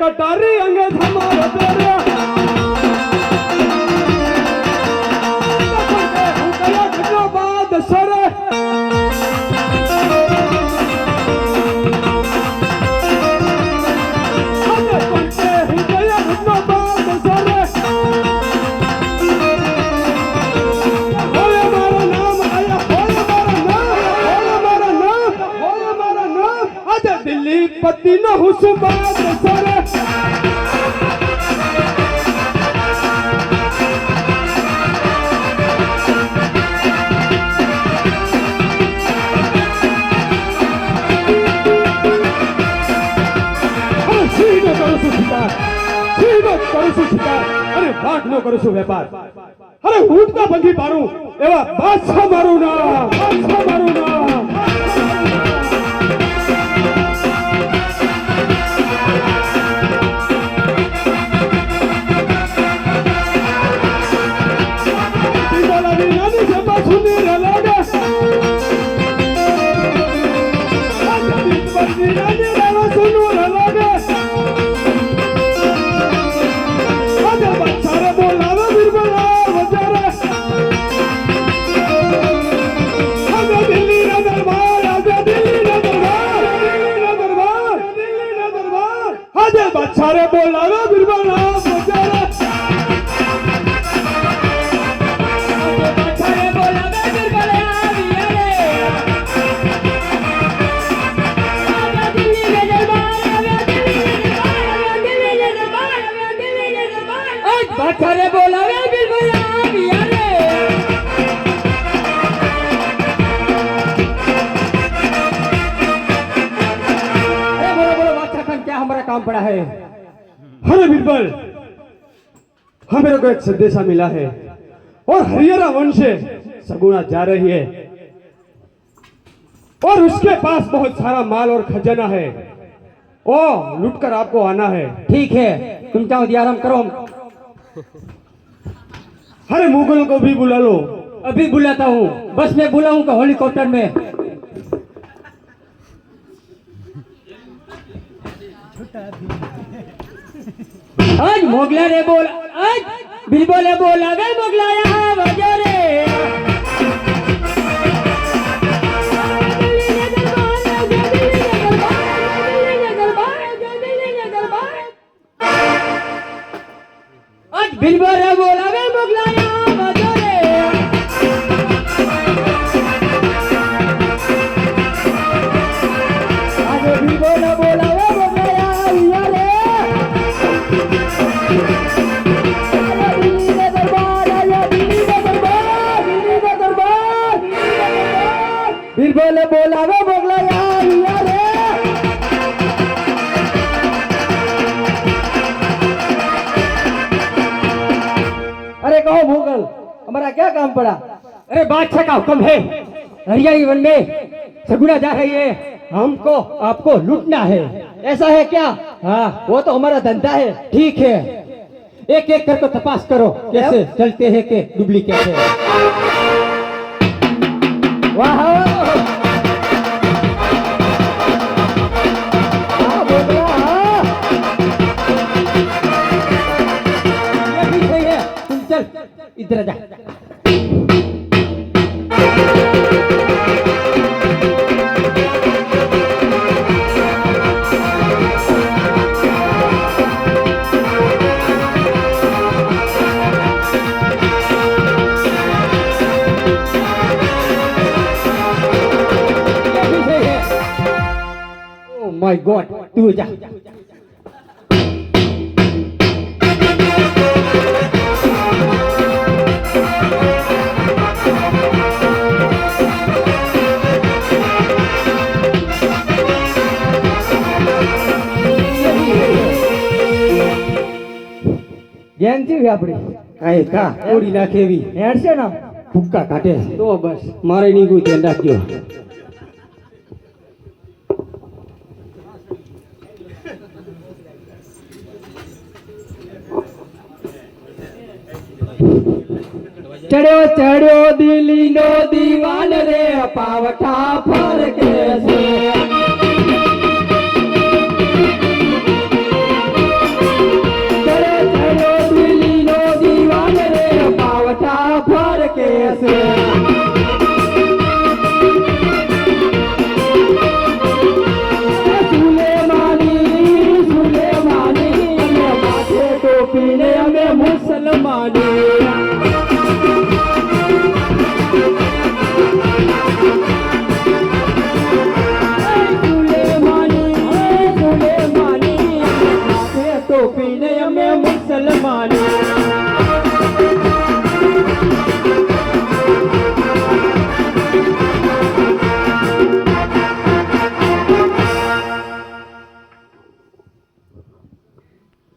कटारी अंगद हमारा तेरा बाद सर दिल्ली पति न हुसबाद सर अरे भाग नो करू છું વેપાર અરે ઊંટના બંધી પાડું એવા બાદશાહ મારું નામ सारे बोलावे बिरबला बजारे सारे बोलावे बिरबला आवियारे आजा दिल्ली के दरबार आजा दिल्ली के दरबार आज सारे बोलावे बिरबला आवियारे बोलो बादशाह खान क्या हमारा काम पड़ा है। अरे बिरबल हमें को एक संदेशा मिला है और हरियाणा वंश से सगुना जा रही है और उसके पास बहुत सारा माल और खजाना है ओ लूटकर आपको आना है। ठीक है तुम जाओ आराम करो। अरे मुगल को भी बुला लो। अभी बुलाता हूँ बस में बुलाऊंगा हेलीकॉप्टर में। आज मोगला रे बोल आज बिरबल रे बोल आगे मोगला यहाँ बजा रे आज बिरबल रे बोल आगे मोगला यहाँ बजा रे आगे बिरबल रे बोल आगे मोगला यहाँ रे हमारा क्या काम पड़ा? अरे बादशाह का हुक्म है, हरियाली वन में सगुना जा रही है, हमको आपको लूटना है। ऐसा है क्या? हाँ, वो तो हमारा धंधा है। ठीक है, एक एक करके तपास करो कैसे चलते हैं के डुप्लीकेट है। वाह ये भी सही है, तुम चल इधर जा। माय गॉड, तू जा। ગેમ છે આપડી કાંઈ કા તોડી નાખે એવી હેડ છે ને ભૂક્કા કાઢે તો બસ મારે નહીં કોઈ ધ્યાન રાખજો. ચડ્યો ચડ્યો દિલ્હી નો દીવાન રે પાવઠા ફરકે છે. ચડ્યો ચડ્યો દિલ્હી નો દીવાન રે પાવઠા ફરકે છે. સુલેમાની અમે માથે ટોપીને અમે મુસલમાની.